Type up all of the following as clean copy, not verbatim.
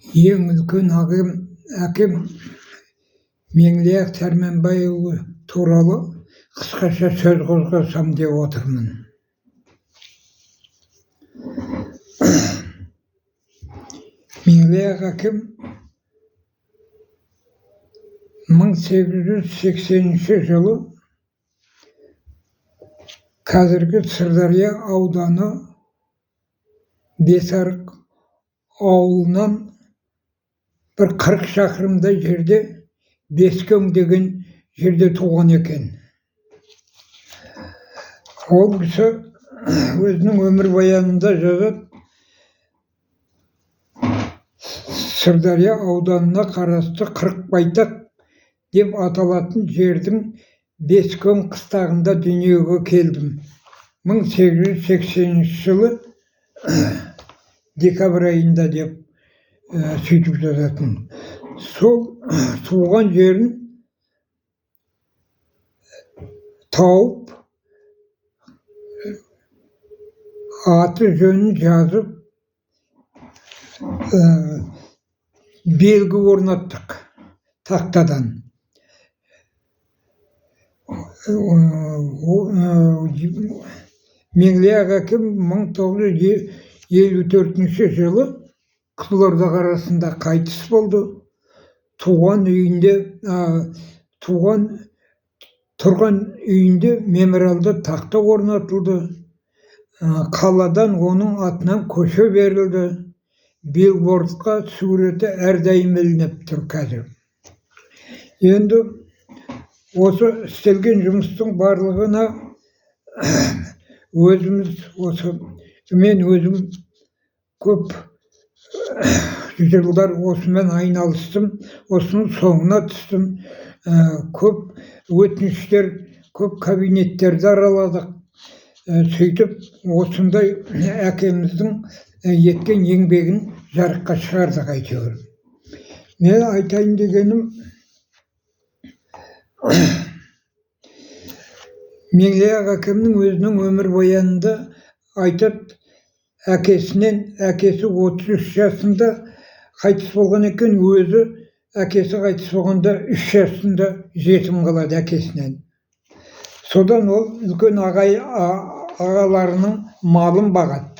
Ең үлкен әкем Меңліяқ Сәрменбайұлы туралы қысқаша сөз қозғасам деп отырмын. Меңліяқ әкем 1880 жылы қазіргі Сырдария ауданы Бесарық ауылынан бір 40 шақырымдай жерде Бескөң деген жерде туған екен. Ол кісі өзінің өмірбаянында жазады, Сырдария ауданына қарасты Қырықбайтақ деп аталатын жердің Бескөң қыстағында дүниеге келдім. 1880 жылы декабрь айында деп сөйтіп жазатын. Сол туған жерін тауып, аты жөнін жазып, белгі орнаттық тақтадан. Меңліяқ әкем 1954 жылы Қызылорда қарасында қайтыс болды. Тұрған үйінде мемориалды тақта орнатылды. Қаладан оның атынан көше берілді. Билбордқа суреті әрдайым ілініп тұр қазір. Енді осы істелген жұмыстың барлығына мен өзім көп жылдар осымен айналыстым, осының соңына түстім. Көп өтініштер, көп кабинеттерді араладық. Сөйтіп, осындай әкеміздің еткен еңбегін жарыққа шығардық әйтеуір. Мен айтайын дегенім, Меңліяқ әкемнің өзінің өмірбаянында айтады, әкесі 33 жасында қайтыс болған екен, өзі әкесі қайтыс болғанда 3 жасында жетім қалады әкесінен. Содан ол үлкен ағаларының малын бағады.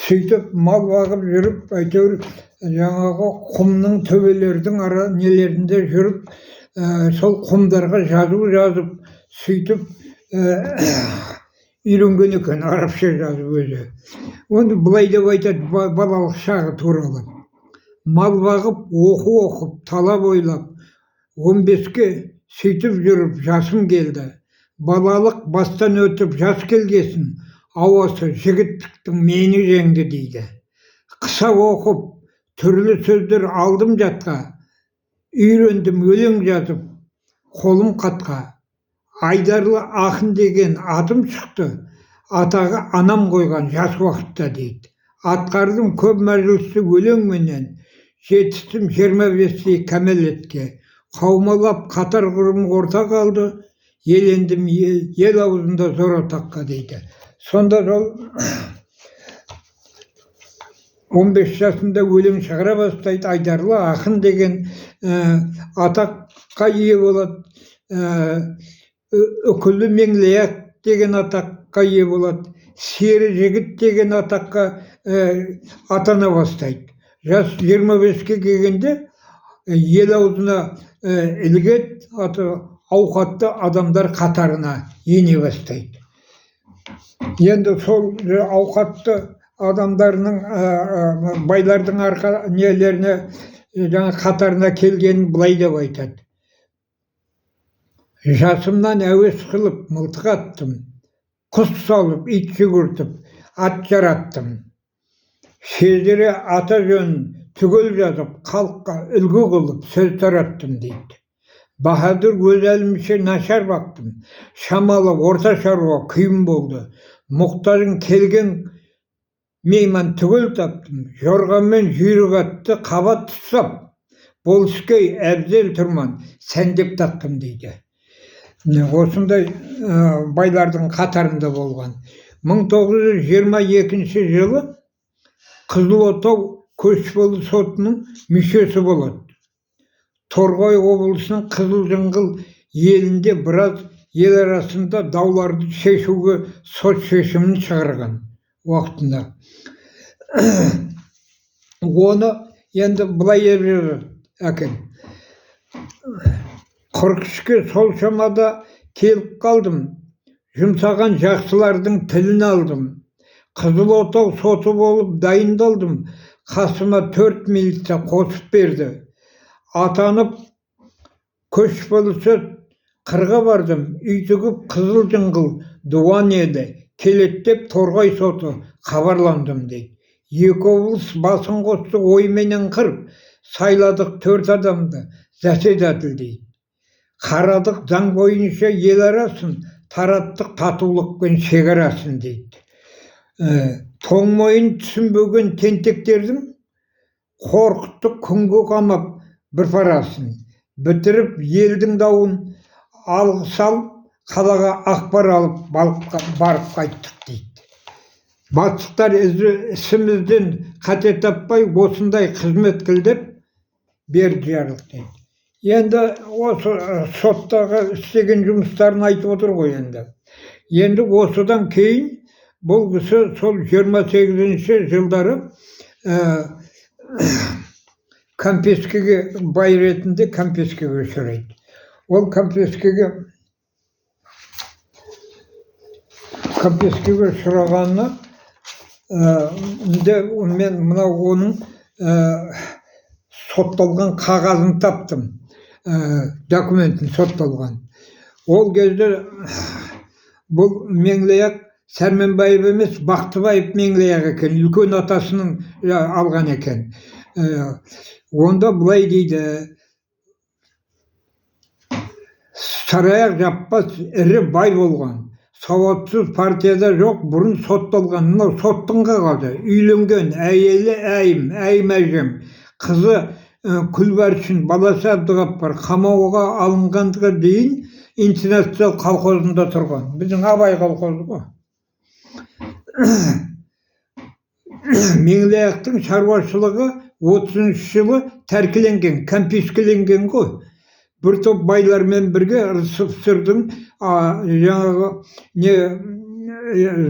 Сөйтіп мал бағып жүріп, әйтеуір жаңағы құмның төбелердің нелерінде жүріп, сол құмдарға жазып, сөйтіп үйренген екен, арабша жазып өзі. Оны былай деп айтады балалық шағы туралы. Мал бағып, оқу оқып, талап ойлап, 15-ке сөйтіп жүріп жасым келді. Балалық бастан өтіп жас келгесін, ауасы жігіттіктің мені жеңді дейді. Қыса оқып, түрлі сөздер алдым жатқа, үйрендім өлең жазып, қолым қатқа. Айдарлы ақын деген атым шықты, атағы анам қойған жас уақытта дейді. Атқардым көп мәжілісті өлеңменен, жетістім 25-те кәмелетке. Қаумалап қатар құрым орта қалды, елендім ел аузында зор атаққа дейді. Сонда сол 15 жасында өлең шығара бастайды, айдарлы ақын деген атаққа ие болады. Үкілі Меңліяқ деген атаққа ие болады. Сері жігіт деген атаққа атана бастайды. Жас 25-ке келгенде ел аузына ілігет, ауқатты адамдар қатарына ене бастайды. Енді сол ауқатты адамдарының байлардың нелеріне қатарына келгенін былай деп айтады. Жасымнан әуес қылып мылтық аттым, құс салып, ит жүгіртіп, ат жараттым. Шежіре ата жөнін түгел жазып, халыққа үлгі қылып сөз тараттым дейді. Баһадүр өз әлімше нашар бақтым, шамалы орта шаруа күйім болды. Мұқтажың келген мейман түгел таптым, жорғамен жүйрік атты қабат тұсап, болыскей әбзел тұрман сәндеп таттым дейді. Осындай байлардың қатарында болған. 1922 жылы Қызылотау Көшбалы сотының мүшесі болады. Торғай облысының Қызылжыңғыл елінде біраз ел арасында дауларды шешуге сот шешімін шығарған уақытында. Оны енді былай еді әкем. 43-ке сол шамада келіп қалдым. Жұмсаған жақсылардың тілін алдым. Қызылотау соты болып дайындалдым. Қасыма 4 милиция қосып берді. Атанып Көшбалысы қырға бардым. Үй тігіп Қызылжыңғыл дуан еді. Келеді деп Торғай соты хабарландым дейді. 2 облыс басын қосты ойменен қырып, сайладық 4 адамды, зәсет әділ дейді. Қарадық заң бойынша ел арасын, тараттық татулықпен шекарасын дейді. Тоңмойын түсінбеген тентектердің қорқытты күнге қамап бір парасын. Бітіріп елдің дауын алғыс алып, қалаға ақпар алып барып қайттық дейді. Батыстар ісімізден қате таппай осындай қызмет қылдеп берді жарлық дейді. Енді осы соттағы істеген жұмыстарын айтып отыр ғой енді. Енді осыдан кейін бұл кісі сол 28-ші жылдары Кампескеге бай ретінде Кампескеге ұшырайды. Ол Кампескеге ұшырағанына мен мынау оның сотталған қағазын таптым. Документін сотталған. Ол кезде бұл Меңлияқ Сәрменбаев емес, Бақтыбаев Меңлияқ екен, үлкен атасының алған екен. Онда былай дейді: Сараяқ Жаппас ірі бай болған, сауатсыз партияда жоқ, бұрын сотталған. Мынау соттың қағазы. Үйленген, әйелі әйім әжем, қызы Күлбаршын, баласы Әбдіғаппар қамауға алынғанға дейін интернациал колхозында тұрған. Біздің Абай колхозы ғой. Меңлияқтың шаруашылығы 30 жылы тәркіленген, конфискеленген ғой. Бір топ байлармен бірге РСФСР-дің жаңағы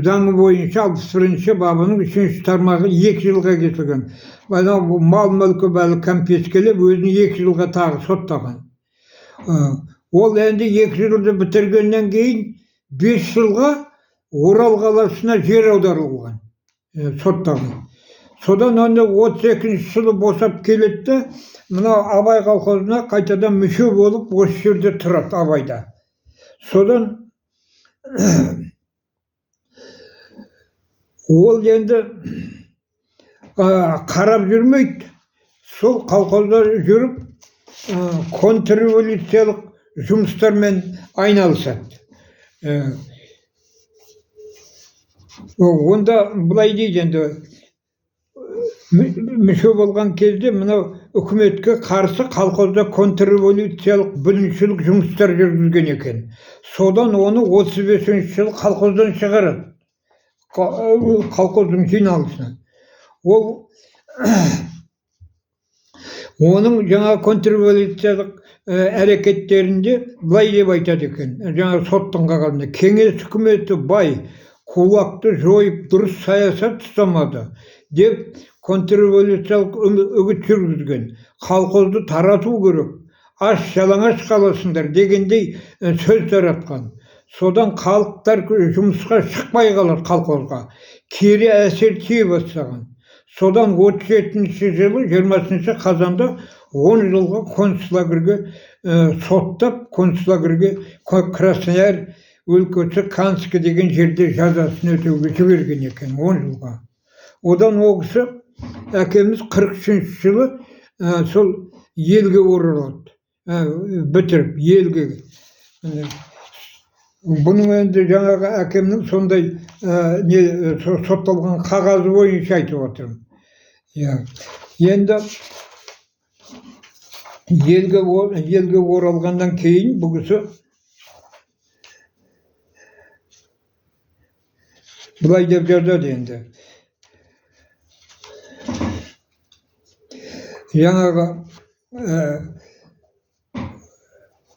заңы бойынша 61-ші бабының 3-ші тармағы 2 жылға кетілген. Мал мүлкі бәрі конфискелеп, өзін 2 жылға тағы соттаған. Ол енді 2 жылды бітіргеннен кейін 5 жылға Орал қаласына жер аударылған, соттаған. Содан 32-ші жылы босап келетті, мынау Абай колхозына қайтадан мүше болып, осы жерде тұрады Абайда. Содан ол енді қарап жүрмейді. Сол колхозда жүріп, контрреволюциялық жұмыстармен айналысады. Онда былай дейді енді, мүше болған кезде мынау үкіметке қарсы колхозда контрреволюциялық бүліншілік жұмыстар жүргізген екен. Содан оны 35-ші жылы колхоздан шығарады. Колхоздың жиналысына. Оның жаңа контрреволюциялық әрекеттерінде былай деп айтады екен, жаңа соттың қағазында: кеңес үкіметі бай, кулакты жойып, дұрыс саясат ұстамады деп контрреволюциялық үгіт жүргізген. Колхозды тарату керек, аш жалаңаш қаласыңдар дегендей сөз таратқан. Содан халықтар жұмысқа шықпай қалады колхозға. Кері әсер тие бастаған. Содан 37-ші жылы 20-ші қазанда 10 жылға концлагерге соттап, концлагерге Краснояр өлкесі Канскі деген жерде жазасын өтеуге жіберген екен 10 жылға. Одан ол кісі әкеміз 43-ші жылы сол елге оралады. Бітіріп елге. Бұның енді жаңағы әкемнің сондай сотталған қағазы бойынша айтып отырмын. Енді елге оралғаннан кейін бұл кісі былай деп жазады енді: жаңағы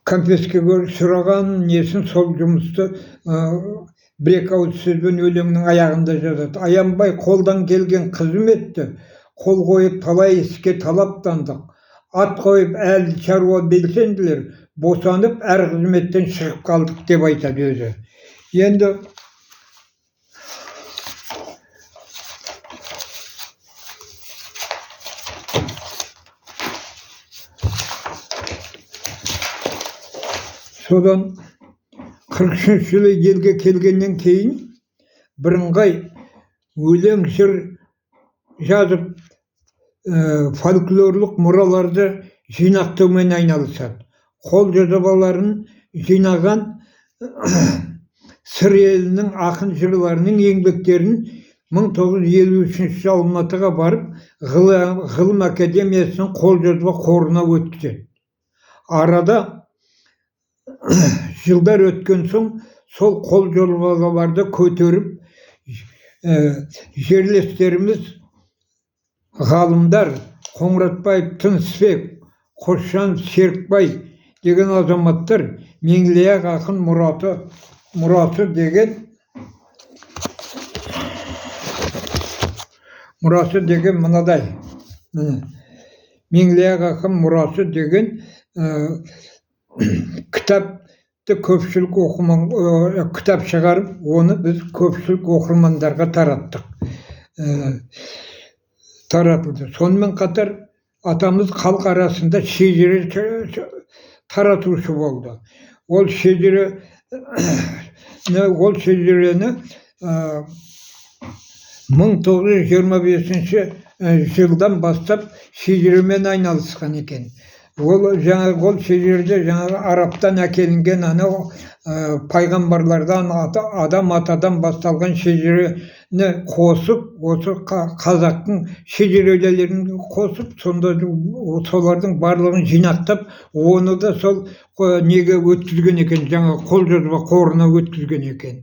кәмпескеге сұраған несін сол жұмысты бір-екі ауыз сөзбен өлеңнің аяғында жазады. Аянбай қолдан келген қызметті қол қойып талай іске талаптандық. Ат қойып әлі шаруа белсенділер босанып әр қызметтен шығып қалдық деп айтады өзі. Енді содан 43 жылы елге келгеннен кейін бірыңғай өлең жыр жазып фольклорлық мұраларды жинақтаумен айналысады. Қолжазбаларын жинаған сыр елінің ақын жырларының еңбектерін 1953 Алматыға барып ғылым академиясының қолжазба қорына өткізеді. Арада жылдар өткен соң сол қолжазбаларды көтеріп жерлестеріміз ғалымдар Қоңыратбаев, Тынысбек, Қосжан, Серікбай деген азаматтар Меңлияқ ақын мұрасы деген мынадай. Меңлияқ ақын мұрасы деген кітапты көпшілік кітап шығарып, оны біз көпшілік оқырмандарға таратылды. Сонымен қатар атамыз халық арасында шежіре таратушы болды. Ол шежірені 1925 жылдан бастап шежіремен айналысқан екен. Ол шежірede жаңағы Араптан әкелінген анау пайғамбарлардан адам атадан басталған шежірені қосып, осы қазақтың шежірелерін қосып, сонда солардың барлығын жинақтап, оны да сол неге өткізген екен, жаңағы қолжазба қорына өткізген екен.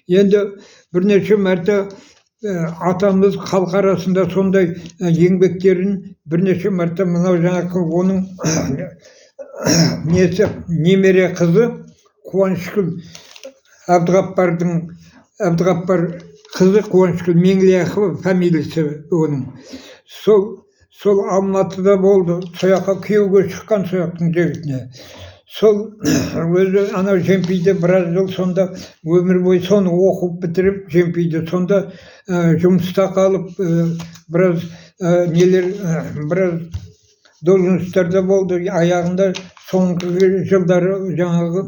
Енді бірнеше мәрте атамыз халық арасында сондай еңбектерін бірнеше мәрте мынау жаңағы оның немере қызы Қуанышкүл Әбдіғаппар қызы Қуанышкүл Меңлияқова фамилиясы оның. Сол Алматыда болды, сояққа күйеуге шыққан сояқтың жігітіне. Сол өзі анау Жемпейде біраз жыл сонда өмір бойы соны оқып бітіріп Жемпейде сонда жұмыста қалып біраз должностьтарда болды. Аяғында соңғы жылдары жаңағы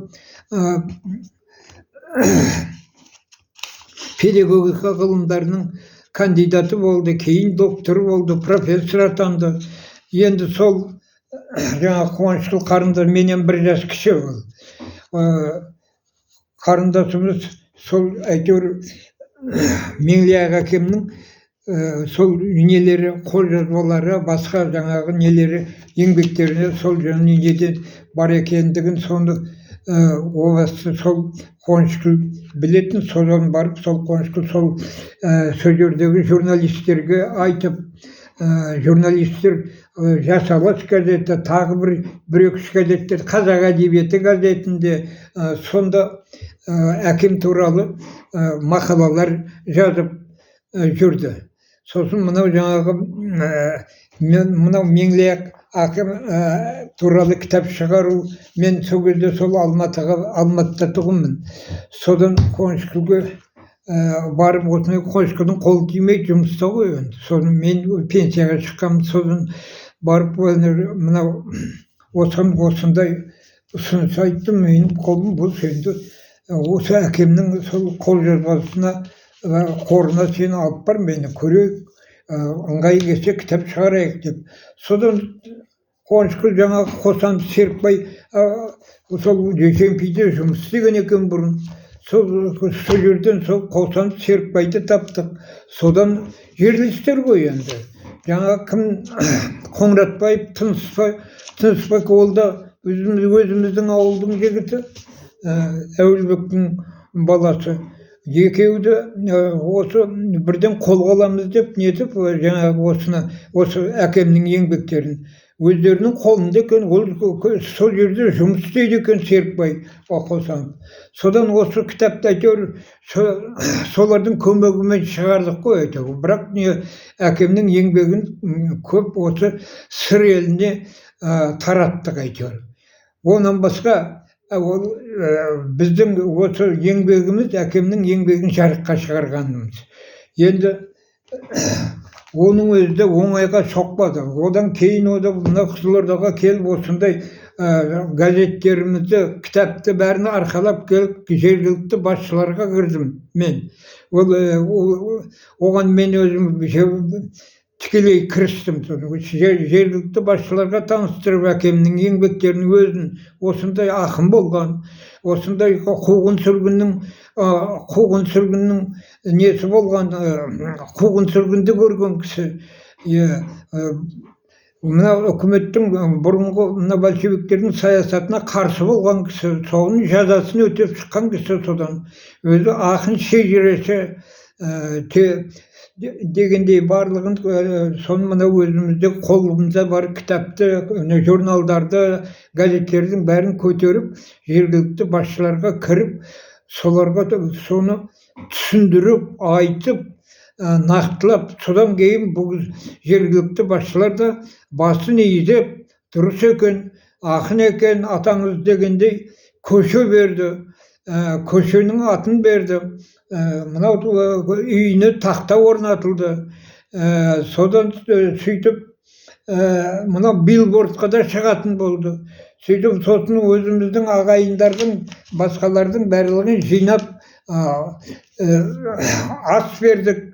педагогика ғылымдарының кандидаты болды, кейін доктор болды, профессор атанды. Енді сол жаңағы Қуанышкүл қарындас менен бір жас кіші ол. Қарындасымыз сол әйтеуір Меңлияқ әкемнің сол нелері, қолжазбалары, басқа жаңағы нелері, еңбектеріне сол және неден бар екендігін соны обасы сол Қуанышкүл білетін, содан барып сол Қуанышкүл сол сол жердегі журналистерге айтып, журналистер Жас Алаш газеті, тағы бір-екі газеттер, Қазақ әдебиеті газетінде сонда әкем туралы мақалалар жазып жүрді. Сосын мынау жаңағы мынау Меңлияқ ақын туралы кітап шығару, мен сол кезде сол Алматыда тұғынмын. Содан Қуанышкүлге барып осындай Қуанышкүлдің қолы тимей жұмыста ғой енді. Соны мен пенсияға шыққам, содан барып мынау осындай ұсыныс айттым, менің қолым бос енді осы әкемнің сол қолжазбасына қорына сені алып бар, мені көрейік, ыңғайы келсе кітап шығарайық деп. Содан Қуанышкүл жаңағы Қосан Серікбай сол Жемпейде жұмыс істеген екен бұрын. Сол жерден сол Қосан Серікбайды таптық. Содан жерлестер ғой енді. Жаңа кім Қоңыратбаев, Тынысбек ол да өзіміздің ауылдың жігіті, Әуелбектің баласы. екеуі де осы бірден қолға аламыз деп нетіп жаңағы осы әкемнің еңбектерін өздерінің қолында екен, ол сол жерде жұмыс істейді екен Серікбай Қосанов. Содан осы кітапты әйтеуір солардың көмегімен шығардық қой әйтеуір. Бірақ әкемнің еңбегін көп осы сыр еліне тараттық әйтеуір. Онан басқа ол біздің осы еңбегіміз әкемнің еңбегін жарыққа шығарғанымыз. Енді оның өзі де оңайға соқпады. Одан кейін мына Қызылордаға келіп осындай газеттерімізді, кітапты бәрін арқалап келіп жергілікті басшыларға кірдім мен. Оған мен өзім тікелей кірістім. Жергілікті басшыларға таныстырып әкемнің еңбектерінің өзін, осындай ақын болған, осындай қуғын сүргіннің несі болған, қуғын сүргінді көрген кісі. Мына үкіметтің бұрынғы мына большевиктердің саясатына қарсы болған кісі, соның жазасын өтеп шыққан кісі, содан өзі ақын шежіресі дегендей барлығын соны мына өзімізде қолымызда бар кітапты, журналдарды, газеттердің бәрін көтеріп, жергілікті басшыларға кіріп, соларға соны түсіндіріп, айтып, нақтылап, содан кейін бұл жергілікті басшылар да басын изеп, дұрыс екен, ақын екен атаңыз дегендей көше берді. Көшенің атын берді. Мынау үйіне тақта орнатылды. Содан сөйтіп мынау билбордқа да шығатын болды. Сөйтіп сосын өзіміздің ағайындардың, басқалардың барлығын жинап ас бердік.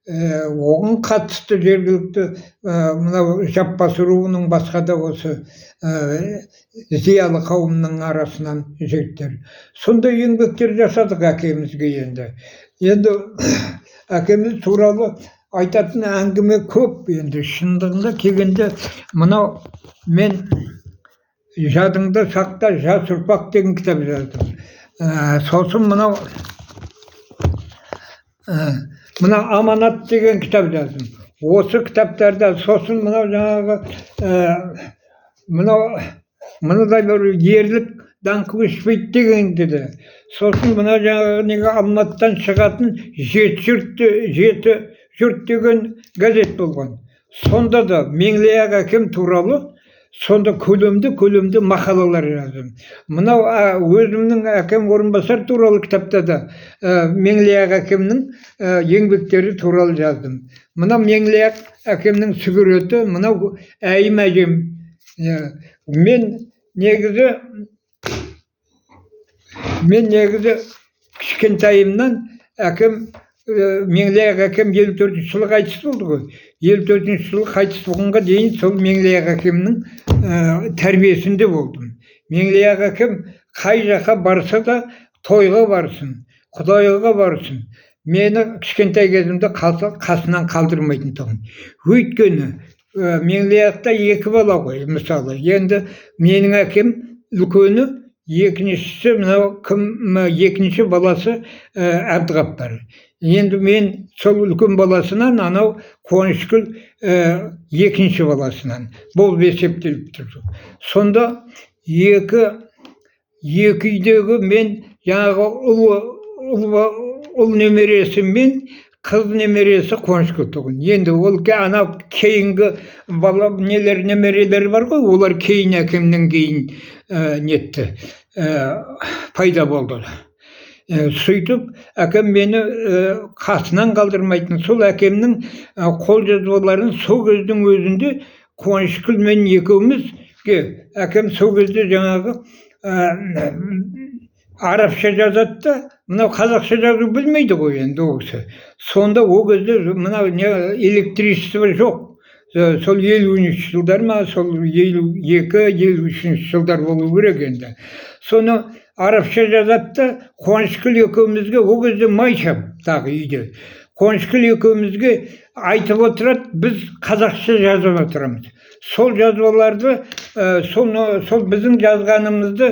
Оған қатысты жергілікті мынау Жаппас руының басқа да осы зиялы қауымның арасынан жігіттер. Сондай еңбектер жасадық әкемізге енді. Енді әкеміз туралы айтатын әңгіме көп енді. Шындығында келгенде мынау мен жадыңда сақта жас ұрпақ деген кітап жаздым. Сосын мына аманат деген кітап жаздым. Осы кітаптарда сосын мынау жаңағы мынадай бір ерлік даңқы өшпейді деген деді. Сосын мына жаңағы Алматыдан шығатын жеті жұрт деген газет болған. Сонда да Меңлияқ әкем туралы сонда көлемді мақалалар жаздым. Мынау өзімнің әкем Орынбасар туралы кітапта да Меңлияқ әкемнің еңбектері туралы жаздым. Мына Меңлияқ әкемнің сүгіреті, мынау әйім әжем. Мен негізі кішкентайымнан Меңлияқ әкем 54 жылы қайтыс болды ғой. 54 жылы қайтыс болғанға дейін сол Меңлияқ әкемнің тәрбиесінде болдым. Меңлияқ әкем қай жаққа барса да тойға барсын, құдайға барсын. Мені кішкентай кезімде қасынан қалдырмайтын тұғын. Өйткені Меңлияқта 2 бала ғой, мысалы. Енді менің әкем үлкені, екіншісі екінші баласы Әбдіғаппар. Енді мен сол үлкен баласынан, анау Қуанышкүл екінші баласынан болып есептеліп тұрды. Сонда екі үйдегі мен жаңағы ұл немересі мен қыз немересі Қуанышкүл тұғын. Енді ол анау кейінгі бала немерелері бар ғой, олар кейін әкемнен кейін нетті, пайда болды. Сөйтіп, әкем мені қасынан қалдырмайтын. Сол әкемнің қол жазбаларын сол кездің өзінде Қуанышкүл мен екеумізге әкем сол кезде жаңағы арабша жазады да, мынау қазақша жазу білмейді ғой енді ол кісі. Сонда ол кезде мынау электричество жоқ. Сол 50-ші жылдар ма, сол 52-53 жылдар болу керек енді. Соны арабша жазады да, Қуанышкүл екеумізге ол кезде майшап тағы үйде. Қуанышкүл екеумізге айтып отырады, біз қазақша жазып отырамыз. Сол жазбаларды, сол біздің жазғанымызды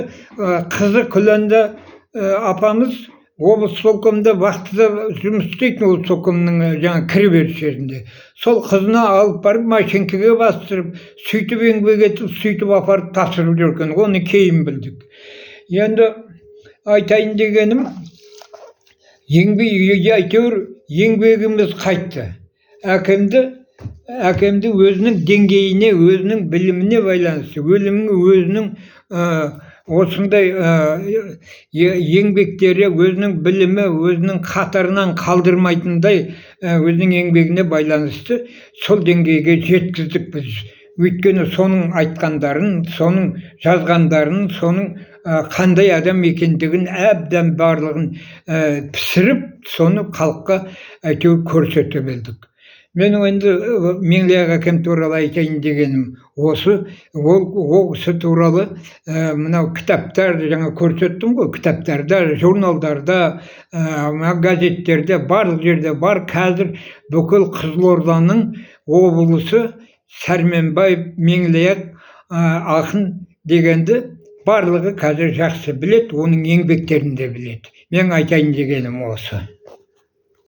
қызы Күләнда апамыз облыс сокомда вақтыда жұмыс істейтін, ол сокомның жаңа кіреберіс жерінде. Сол қызына алып барып машинкаға бастырып, сөйтіп еңбек етіп, сөйтіп апарып тапсырып жүрген. Оны кейін білдік. Енді айтайын дегенім, әйтеуір еңбегіміз қайтты. Әкемді өзінің деңгейіне, өзінің біліміне байланысты, өзінің осындай еңбектері, өзінің білімі, өзінің қатарынан қалдырмайтындай өзінің еңбегіне байланысты сол деңгейге жеткіздік біз. Өйткені соның айтқандарын, соның жазғандарын, соның қандай адам екендігін әбден барлығын пісіріп, соны халыққа әйтеуір көрсете білдік. Мен енді Меңлиақ әкем туралы айтайын дегенім осы. Ол кісі туралы мынау кітаптар, жаңа көрсеттім ғой, кітаптарда, журналдарда, газеттерде, барлық жерде бар. Қазір бүкіл Қызылорданың облысы Сәрменбай Меңлиақ ақын дегенді барлығы қазір жақсы білет, оның еңбектерін де білет. Мен айтайын дегенім осы.